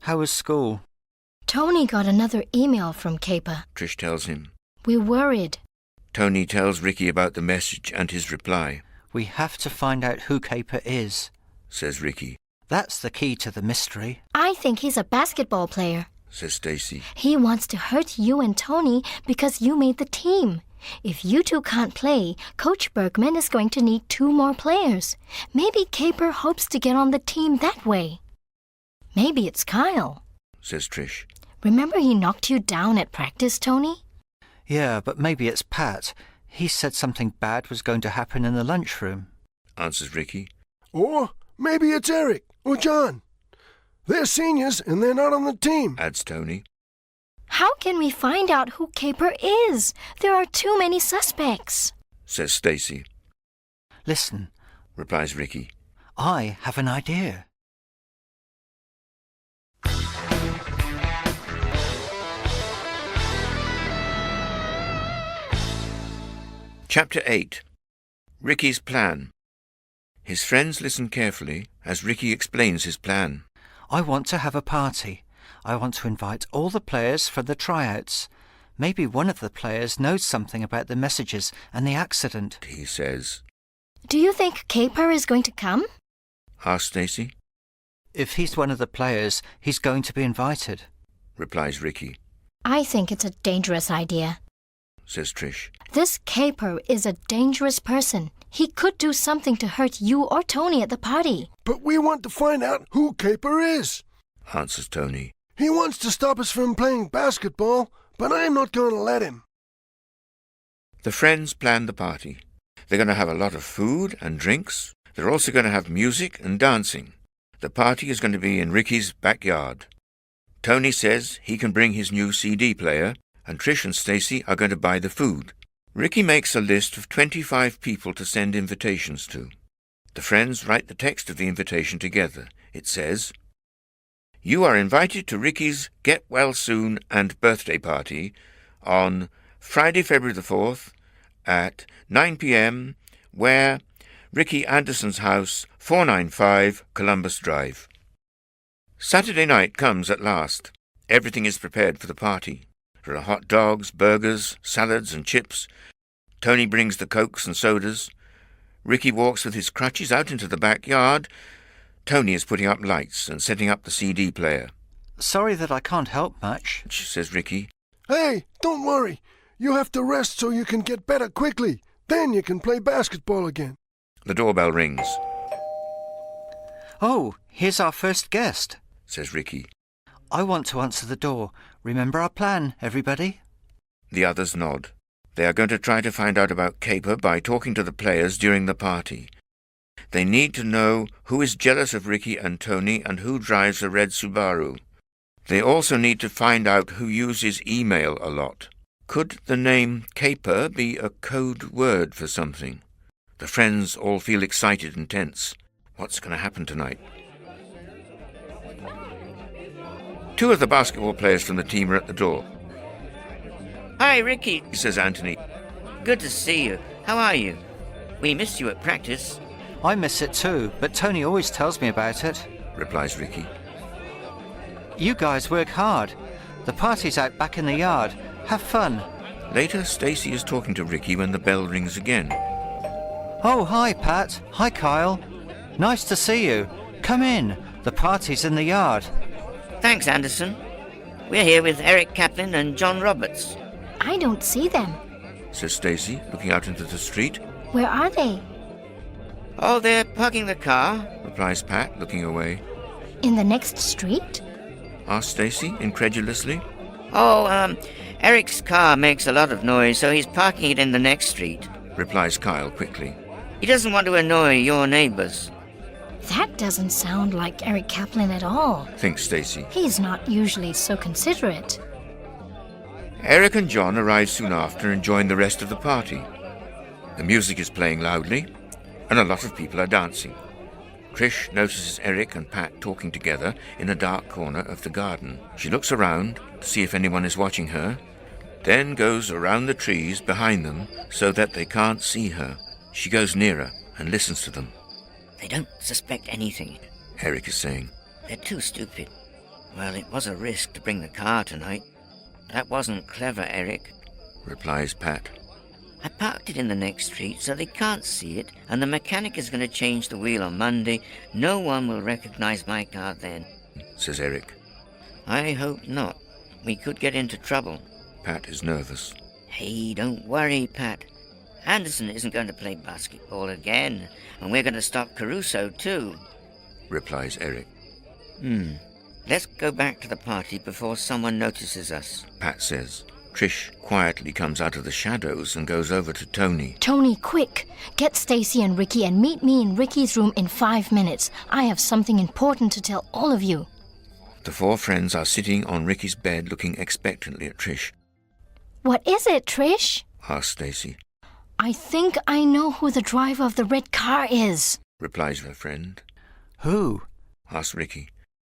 How was school? Tony got another email from Caper. Trish tells him. We're worried. Tony tells Ricky about the message and his reply. We have to find out who Caper is, says Ricky. That's the key to the mystery. I think he's a basketball player. Says Stacy. He wants to hurt you and Tony because you made the team. If you two can't play, Coach Bergman is going to need 2 more players. Maybe Caper hopes to get on the team that way. Maybe it's Kyle, says Trish. Remember he knocked you down at practice, Tony? Yeah, but maybe it's Pat. He said something bad was going to happen in the lunchroom. Answers Ricky. Or maybe it's Eric or John. They're seniors and they're not on the team. Adds Tony. How can we find out who Caper is? There are too many suspects. Says Stacy. Listen, replies Ricky. I have an idea. Chapter 8. Ricky's Plan. His friends listen carefully as Ricky explains his plan. I want to have a party. I want to invite all the players for the tryouts. Maybe one of the players knows something about the messages and the accident, he says. Do you think Caper is going to come? Asks Stacy. If he's one of the players, he's going to be invited, replies Ricky. I think it's a dangerous idea, says Trish. This Caper is a dangerous person. He could do something to hurt you or Tony at the party. But we want to find out who Caper is, answers Tony. He wants to stop us from playing basketball, but I'm not going to let him. The friends plan the party. They're going to have a lot of food and drinks. They're also going to have music and dancing. The party is going to be in Ricky's backyard. Tony says he can bring his new CD player, and Trish and Stacy are going to buy the food. Ricky makes a list of 25 people to send invitations to. The friends write the text of the invitation together. It says, You are invited to Ricky's Get Well Soon and birthday party on Friday, February the 4th at 9 p.m. where Ricky Anderson's house, 495 Columbus Drive. Saturday night comes at last. Everything is prepared for the party. There are hot dogs, burgers, salads and chips. Tony brings the cokes and sodas. Ricky walks with his crutches out into the backyard. Tony is putting up lights and setting up the CD player. Sorry that I can't help much, says Ricky. Hey, don't worry. You have to rest so you can get better quickly. Then you can play basketball again. The doorbell rings, Oh, here's our first guest, says Ricky. I want to answer the door. Remember our plan, everybody? The others nod. They are going to try to find out about Caper by talking to the players during the party. They need to know who is jealous of Ricky and Tony and who drives a red Subaru. They also need to find out who uses email a lot. Could the name Caper be a code word for something? The friends all feel excited and tense. What's going to happen tonight? 2 of the basketball players from the team are at the door. Hi, Ricky, Says Anthony. Good to see you. How are you? We missed you at practice. I miss it too, but Tony always tells me about it. Replies Ricky. You guys work hard. The party's out back in the yard. Have fun. Later, Stacy is talking to Ricky when the bell rings again. Oh, hi, Pat. Hi, Kyle. Nice to see you. Come in. The party's in the yard. Thanks, Anderson. We're here with Eric Kaplan and John Roberts. I don't see them. says Stacy, looking out into the street. Where are they? Oh, they're parking the car. Replies Pat, looking away. In the next street? Asks Stacy, incredulously. Oh, Eric's car makes a lot of noise, so he's parking it in the next street. Replies Kyle quickly. He doesn't want to annoy your neighbors. That doesn't sound like Eric Kaplan at all. Thinks Stacy. He's not usually so considerate. Eric and John arrive soon after and join the rest of the party. The music is playing loudly, and a lot of people are dancing. Trish notices Eric and Pat talking together in a dark corner of the garden. She looks around to see if anyone is watching her, then goes around the trees behind them so that they can't see her. She goes nearer and listens to them. They don't suspect anything. Eric is saying. They're too stupid. Well, it was a risk to bring the car tonight. That wasn't clever, Eric. Replies Pat. I parked it in the next street so they can't see it, and the mechanic is going to change the wheel on Monday. No one will recognize my car then. Says Eric. I hope not. We could get into trouble. Pat is nervous. Hey, don't worry, Pat. Anderson isn't going to play basketball again, and we're going to stop Caruso too. Replies Eric. Let's go back to the party before someone notices us. Pat says. Trish quietly comes out of the shadows and goes over to Tony. Tony, quick! Get Stacy and Ricky and meet me in Ricky's room in 5 minutes. I have something important to tell all of you. The four friends are sitting on Ricky's bed looking expectantly at Trish. What is it, Trish? Asks Stacy. I think I know who the driver of the red car is. Replies her friend. Who? Asks Ricky.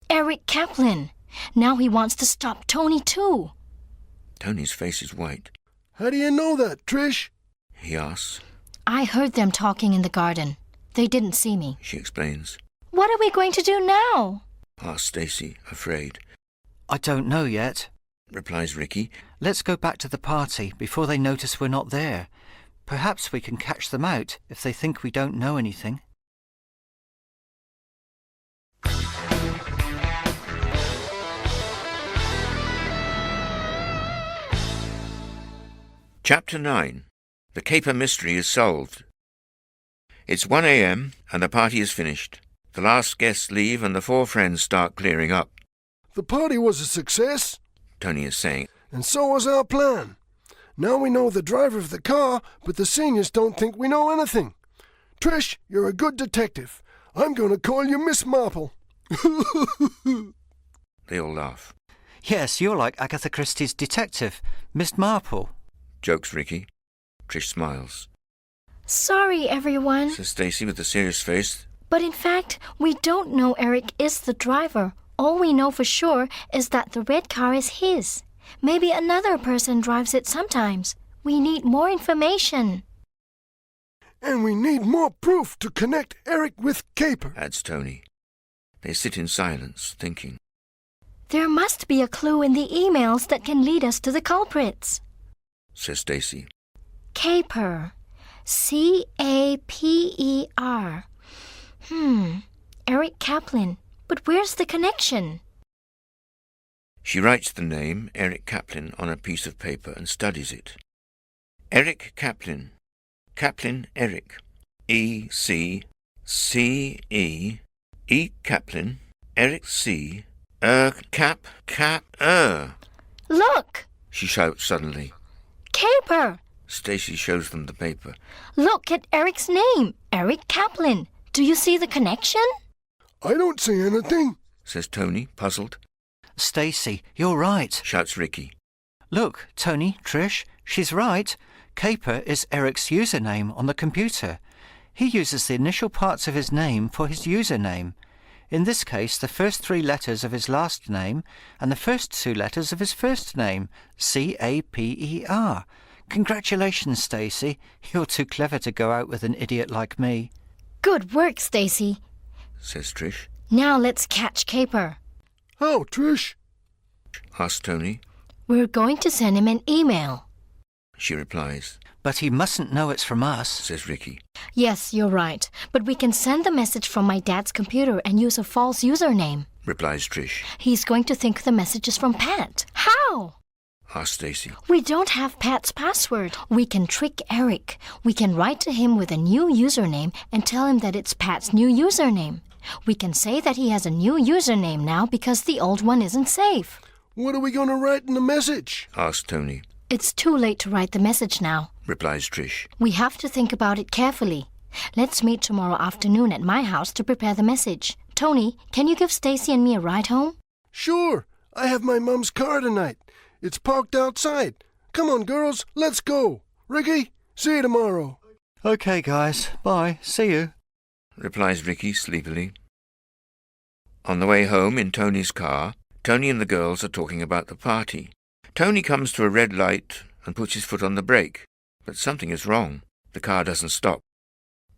Eric Kaplan. Now he wants to stop Tony too. Tony's face is white. How do you know that, Trish? He asks. I heard them talking in the garden. They didn't see me. She explains. What are we going to do now? Asks Stacy, afraid. I don't know yet. Replies Ricky. Let's go back to the party before they notice we're not there. Perhaps we can catch them out if they think we don't know anything. Chapter 9. The Caper mystery is solved. It's 1 a.m. and the party is finished. The last guests leave and the four friends start clearing up. The party was a success, Tony is saying. and so was our plan. Now we know the driver of the car, but the seniors don't think we know anything. Trish, you're a good detective. I'm going to call you Miss Marple. They all laugh. Yes, you're like Agatha Christie's detective, Miss Marple. Jokes Ricky. Trish smiles. Sorry, everyone. Says Stacy with a serious face. But in fact, we don't know Eric is the driver. All we know for sure is that the red car is his. Maybe another person drives it sometimes. We need more information. And we need more proof to connect Eric with Caper. Adds Tony. They sit in silence, thinking. There must be a clue in the emails that can lead us to the culprits. Says Stacy. Caper. C-A-P-E-R. Eric Kaplan. But where's the connection? She writes the name Eric Kaplan on a piece of paper and studies it. Eric Kaplan. Kaplan Eric. E-C-C-E. E. Kaplan. Eric C. Cap. Look! She shouts suddenly. Caper! Stacy shows them the paper. Look at Eric's name. Eric Kaplan. Do you see the connection? I don't see anything. Says Tony, puzzled. Stacy, you're right. Shouts Ricky. Look, Tony, Trish, she's right. Caper is Eric's username on the computer. He uses the initial parts of his name for his username. In this case, the first 3 letters of his last name and the first 2 letters of his first name, C-A-P-E-R. Congratulations, Stacy. You're too clever to go out with an idiot like me. Good work, Stacy. Says Trish. Now let's catch Caper. How, Trish? Asks Tony. We're going to send him an email. She replies. But he mustn't know it's from us, says Ricky. Yes, you're right. But we can send the message from my dad's computer and use a false username, replies Trish. He's going to think the message is from Pat. How? Asks Stacy. We don't have Pat's password. We can trick Eric. We can write to him with a new username and tell him that it's Pat's new username. We can say that he has a new username now because the old one isn't safe. What are we going to write in the message? Asks Tony. It's too late to write the message now, replies Trish. We have to think about it carefully. Let's meet tomorrow afternoon at my house to prepare the message. Tony, can you give Stacy and me a ride home? Sure. I have my mom's car tonight. It's parked outside. Come on, girls, let's go. Ricky, see you tomorrow. Okay, guys. Bye. See you, replies Ricky sleepily. On the way home in Tony's car, Tony and the girls are talking about the party. Tony comes to a red light and puts his foot on the brake, but something is wrong. The car doesn't stop.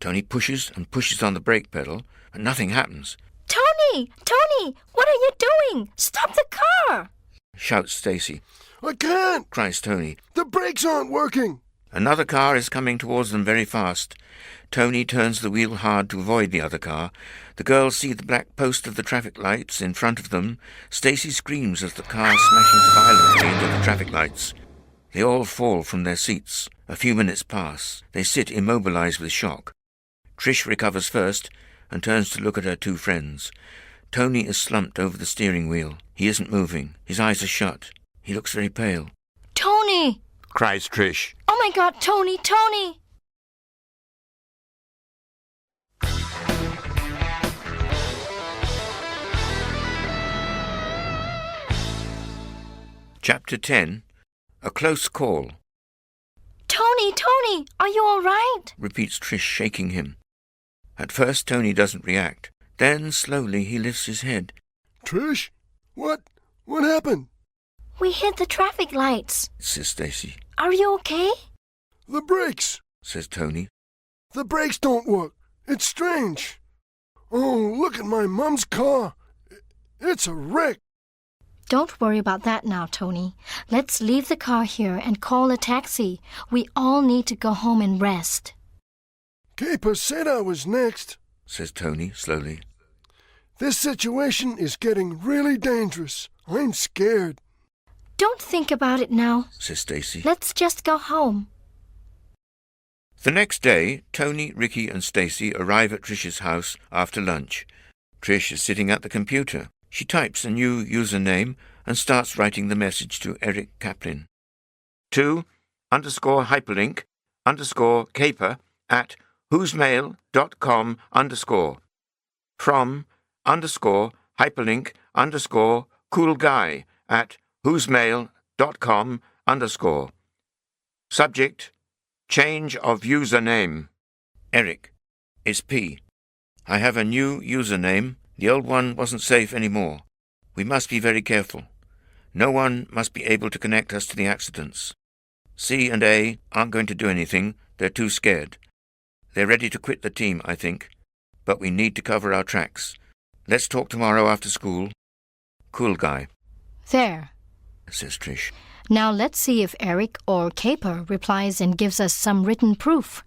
Tony pushes and pushes on the brake pedal, but nothing happens. Tony! Tony! What are you doing? Stop the car! Shouts Stacy. I can't, cries Tony. The brakes aren't working. Another car is coming towards them very fast. Tony turns the wheel hard to avoid the other car. The girls see the black post of the traffic lights in front of them. Stacy screams as the car smashes violently into the traffic lights. They all fall from their seats. A few minutes pass. They sit immobilized with shock. Trish recovers first and turns to look at her two friends. Tony is slumped over the steering wheel. He isn't moving. His eyes are shut. He looks very pale. Tony! Cries Trish. Oh my God, Tony! Tony! Chapter 10. A Close Call. Tony! Tony! Are you all right? Repeats Trish, shaking him. At first Tony doesn't react. Then slowly he lifts his head. Trish? What happened? We hit the traffic lights, says Stacy. Are you okay? The brakes, says Tony. The brakes don't work. It's strange. Oh, look at my mom's car. It's a wreck. Don't worry about that now, Tony. Let's leave the car here and call a taxi. We all need to go home and rest. Caper said I was next, says Tony slowly. This situation is getting really dangerous. I'm scared. Don't think about it now, says Stacy. Let's just go home. The next day, Tony, Ricky and Stacy arrive at Trish's house after lunch. Trish is sitting at the computer. She types a new username and starts writing the message to Eric Kaplan. _hyperlink_caper@whosemail.com_ from _hyperlink_coolguy@whosemail.com_ subject change of username. Eric. It's P. I have a new username. The old one wasn't safe anymore. We must be very careful. No one must be able to connect us to the accidents. C and A aren't going to do anything. They're too scared. They're ready to quit the team, I think. But we need to cover our tracks. Let's talk tomorrow after school. Cool guy. There, says Trish. Now let's see if Eric or Caper replies and gives us some written proof.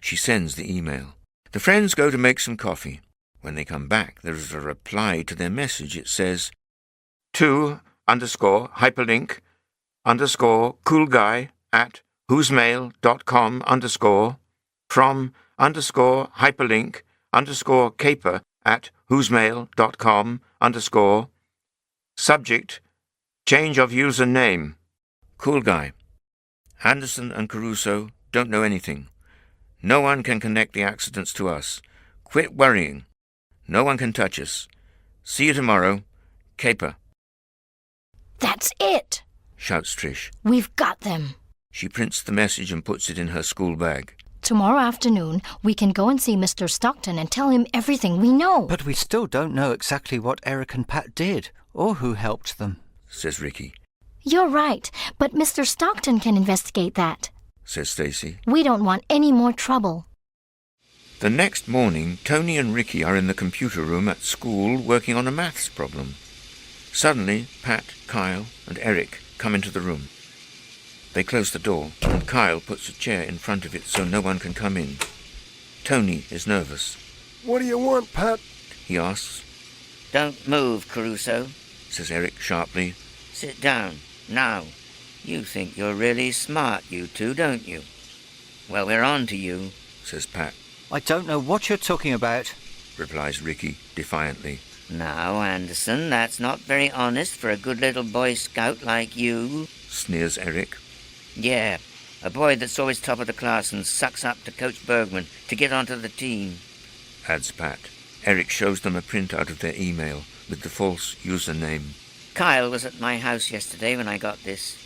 She sends the email. The friends go to make some coffee. When they come back, there is a reply to their message. It says, _hyperlink_coolguy@whosemail.com_ from _hyperlink_caper@whosemail.com_ subject change of username. Cool guy. Anderson and Caruso don't know anything. No one can connect the accidents to us. Quit worrying. No one can touch us. See you tomorrow. Caper. That's it, shouts Trish. We've got them. She prints the message and puts it in her school bag. Tomorrow afternoon, we can go and see Mr. Stockton and tell him everything we know. But we still don't know exactly what Eric and Pat did, or who helped them, says Ricky. You're right, but Mr. Stockton can investigate that, says Stacy. We don't want any more trouble. The next morning, Tony and Ricky are in the computer room at school working on a maths problem. Suddenly, Pat, Kyle, and Eric come into the room. They close the door, and Kyle puts a chair in front of it so no one can come in. Tony is nervous. What do you want, Pat? He asks. Don't move, Caruso, Says Eric sharply. Sit down, now. You think you're really smart, you two, don't you? Well, we're on to you, Says Pat. I don't know what you're talking about, Replies Ricky defiantly. Now, Anderson, that's not very honest for a good little Boy Scout like you. Sneers Eric. Yeah, a boy that's always top of the class and sucks up to Coach Bergman to get onto the team. Adds Pat. Eric shows them a printout of their email with the false username. Kyle was at my house yesterday when I got this.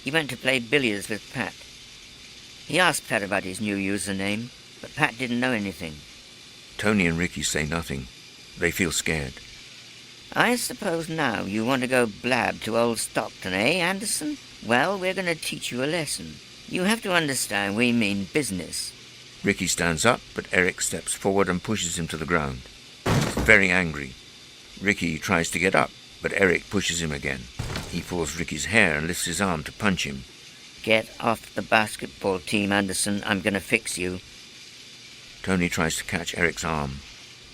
He went to play billiards with Pat. He asked Pat about his new username, but Pat didn't know anything. Tony and Ricky say nothing. They feel scared. I suppose now you want to go blab to old Stockton, eh, Anderson? Well, we're going to teach you a lesson. You have to understand we mean business. Ricky stands up, but Eric steps forward and pushes him to the ground. He's very angry. Ricky tries to get up, but Eric pushes him again. He pulls Ricky's hair and lifts his arm to punch him. Get off the basketball team, Anderson. I'm going to fix you. Tony tries to catch Eric's arm,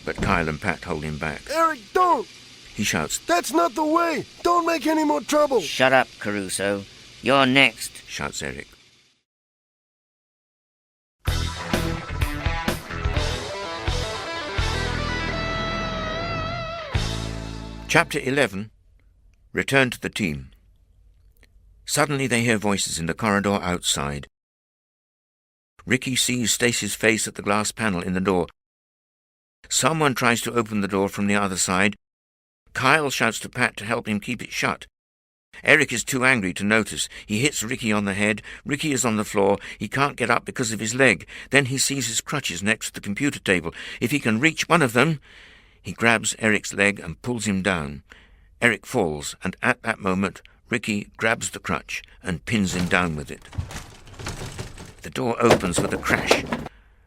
but Kyle and Pat hold him back. Eric, don't! He shouts, That's not the way! Don't make any more trouble! Shut up, Caruso. You're next. shouts Eric. Chapter 11. Return to the team. Suddenly they hear voices in the corridor outside. Ricky sees Stacy's face at the glass panel in the door. Someone tries to open the door from the other side. Kyle shouts to Pat to help him keep it shut. Eric is too angry to notice. He hits Ricky on the head. Ricky is on the floor. He can't get up because of his leg. Then he sees his crutches next to the computer table. If he can reach one of them... He grabs Eric's leg and pulls him down. Eric falls, and at that moment, Ricky grabs the crutch and pins him down with it. The door opens with a crash,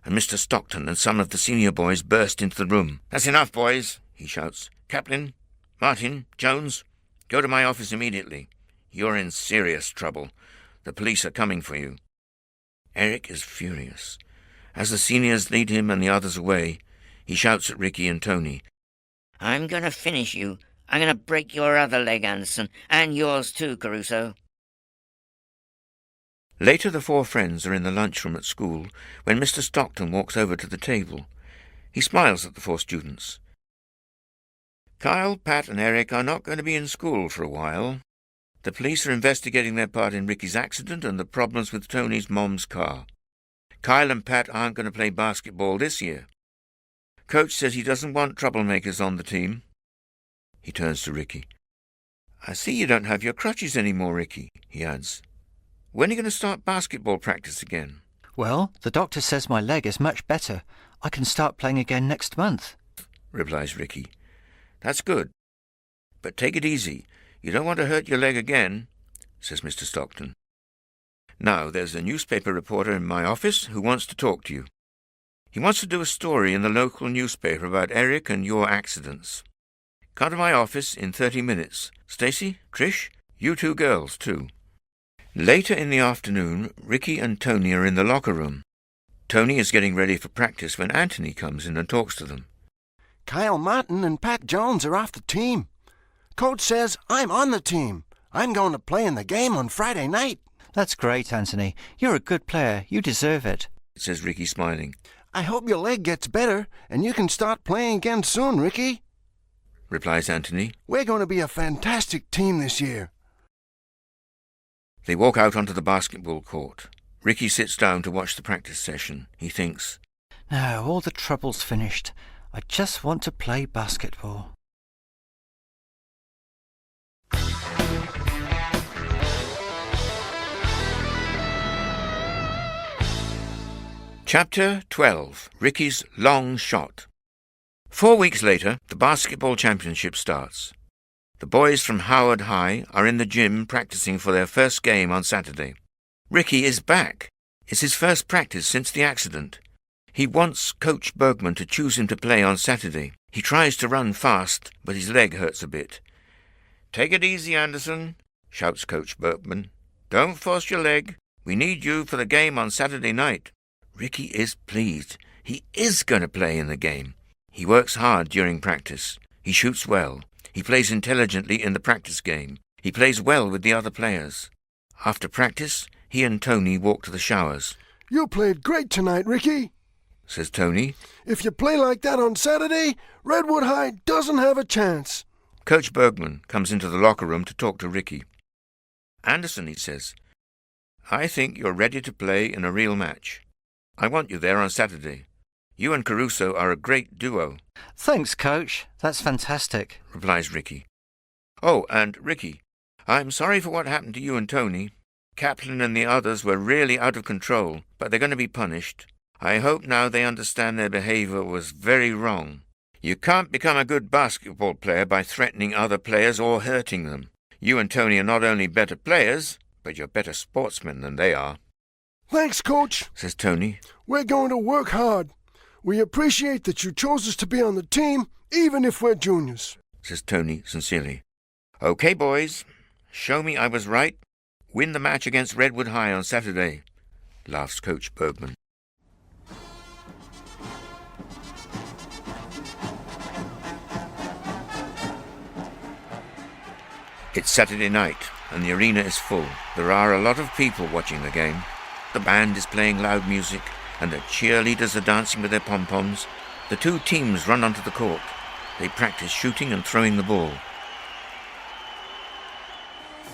and Mr. Stockton and some of the senior boys burst into the room. "That's enough, boys," he shouts. "Kaplan, Martin, Jones, go to my office immediately. You're in serious trouble. The police are coming for you." Eric is furious. As the seniors lead him and the others away, he shouts at Ricky and Tony. I'm going to finish you. I'm going to break your other leg, Anderson, and yours too, Caruso. Later the four friends are in the lunchroom at school when Mr. Stockton walks over to the table. He smiles at the four students. "Kyle, Pat and Eric are not going to be in school for a while. The police are investigating their part in Ricky's accident and the problems with Tony's mom's car. Kyle and Pat aren't going to play basketball this year. Coach says he doesn't want troublemakers on the team." He turns to Ricky. "I see you don't have your crutches anymore, Ricky," he adds. "When are you going to start basketball practice again?" Well, the doctor says my leg is much better. I can start playing again next month, replies Ricky. "That's good. But take it easy. You don't want to hurt your leg again," says Mr. Stockton. "Now, there's a newspaper reporter in my office who wants to talk to you. He wants to do a story in the local newspaper about Eric and your accidents. Come to my office in 30 minutes. Stacy, Trish, you two girls, too." Later in the afternoon, Ricky and Tony are in the locker room. Tony is getting ready for practice when Anthony comes in and talks to them. Kyle Martin and Pat Jones are off the team. Coach says I'm on the team. I'm going to play in the game on Friday night. That's great, Anthony. You're a good player. You deserve it, says Ricky, smiling. I hope your leg gets better and you can start playing again soon, Ricky, replies Anthony. We're going to be a fantastic team this year. They walk out onto the basketball court. Ricky sits down to watch the practice session. He thinks, "Now all the trouble's finished. I just want to play basketball." Chapter 12. Ricky's Long Shot. 4 weeks later, the basketball championship starts. The boys from Howard High are in the gym practicing for their first game on Saturday. Ricky is back. It's his first practice since the accident. He wants Coach Bergman to choose him to play on Saturday. He tries to run fast, but his leg hurts a bit. "Take it easy, Anderson," shouts Coach Bergman. Don't force your leg. We need you for the game on Saturday night." Ricky is pleased. He is going to play in the game. He works hard during practice. He shoots well. He plays intelligently in the practice game. He plays well with the other players. After practice, he and Tony walk to the showers. "You played great tonight, Ricky," says Tony. "If you play like that on Saturday, Redwood High doesn't have a chance." Coach Bergman comes into the locker room to talk to Ricky. "Anderson," he says, "I think you're ready to play in a real match. I want you there on Saturday. You and Caruso are a great duo." Thanks, Coach. That's fantastic, replies Ricky. "Oh, and Ricky, I'm sorry for what happened to you and Tony. Kaplan and the others were really out of control, but they're going to be punished. I hope now they understand their behavior was very wrong. You can't become a good basketball player by threatening other players or hurting them. You and Tony are not only better players, but you're better sportsmen than they are." "Thanks, Coach," says Tony. "We're going to work hard. We appreciate that you chose us to be on the team, even if we're juniors," says Tony sincerely. "Okay, boys, show me I was right. Win the match against Redwood High on Saturday," laughs Coach Bergman. It's Saturday night, and the arena is full. There are a lot of people watching the game. The band is playing loud music, and the cheerleaders are dancing with their pom-poms. The two teams run onto the court. They practice shooting and throwing the ball.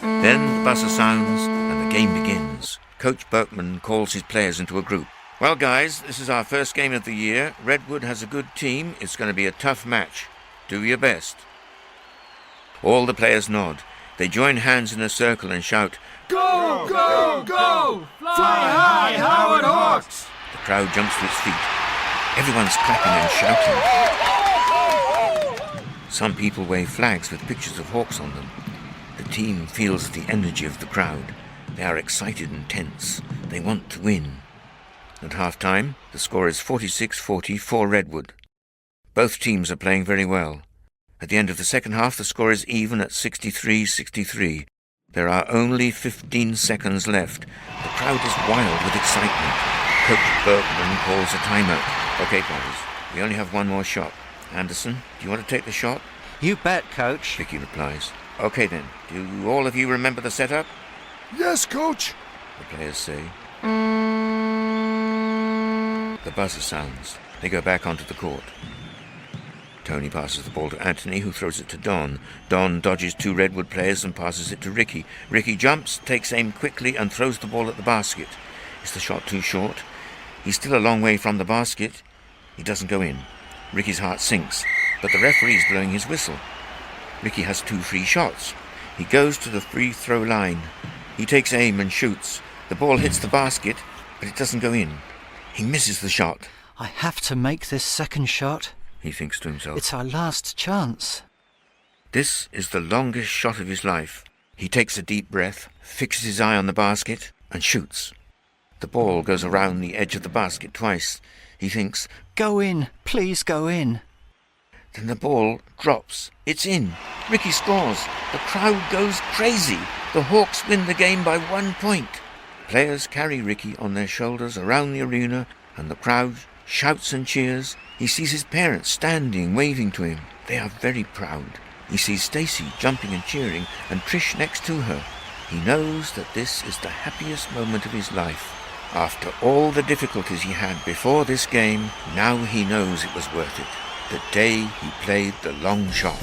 Then the buzzer sounds, and the game begins. Coach Bergman calls his players into a group. "Well, guys, this is our first game of the year. Redwood has a good team. It's going to be a tough match. Do your best." All the players nod. They join hands in a circle and shout, "Go, go, go! Fly high, Howard Hawks!" The crowd jumps to its feet. Everyone's clapping and shouting. Some people wave flags with pictures of hawks on them. The team feels the energy of the crowd. They are excited and tense. They want to win. At half-time, the score is 46-40 for Redwood. Both teams are playing very well. At the end of the second half, the score is even at 63-63. There are only 15 seconds left. The crowd is wild with excitement. Coach Bergman calls a timeout. "Okay, boys, we only have one more shot. Anderson, do you want to take the shot?" You bet, Coach. Ricky replies. "Okay then, do all of you remember the setup?" "Yes, Coach," the players say. The buzzer sounds. They go back onto the court. Tony passes the ball to Anthony, who throws it to Don. Don dodges two Redwood players and passes it to Ricky. Ricky jumps, takes aim quickly, and throws the ball at the basket. Is the shot too short? He's still a long way from the basket. He doesn't go in. Ricky's heart sinks, but the referee's blowing his whistle. Ricky has two free shots. He goes to the free throw line. He takes aim and shoots. The ball hits the basket, but it doesn't go in. He misses the shot. I have to make this second shot. He thinks to himself. It's our last chance. This is the longest shot of his life. He takes a deep breath, fixes his eye on the basket, and shoots. The ball goes around the edge of the basket twice. He thinks, "Go in, please go in." Then the ball drops. It's in. Ricky scores. The crowd goes crazy. The Hawks win the game by 1 point. Players carry Ricky on their shoulders around the arena, and the crowd shouts and cheers. He sees his parents standing, waving to him. They are very proud. He sees Stacy jumping and cheering, and Trish next to her. He knows that this is the happiest moment of his life. After all the difficulties he had before this game, now he knows it was worth it. The day he played the long shot.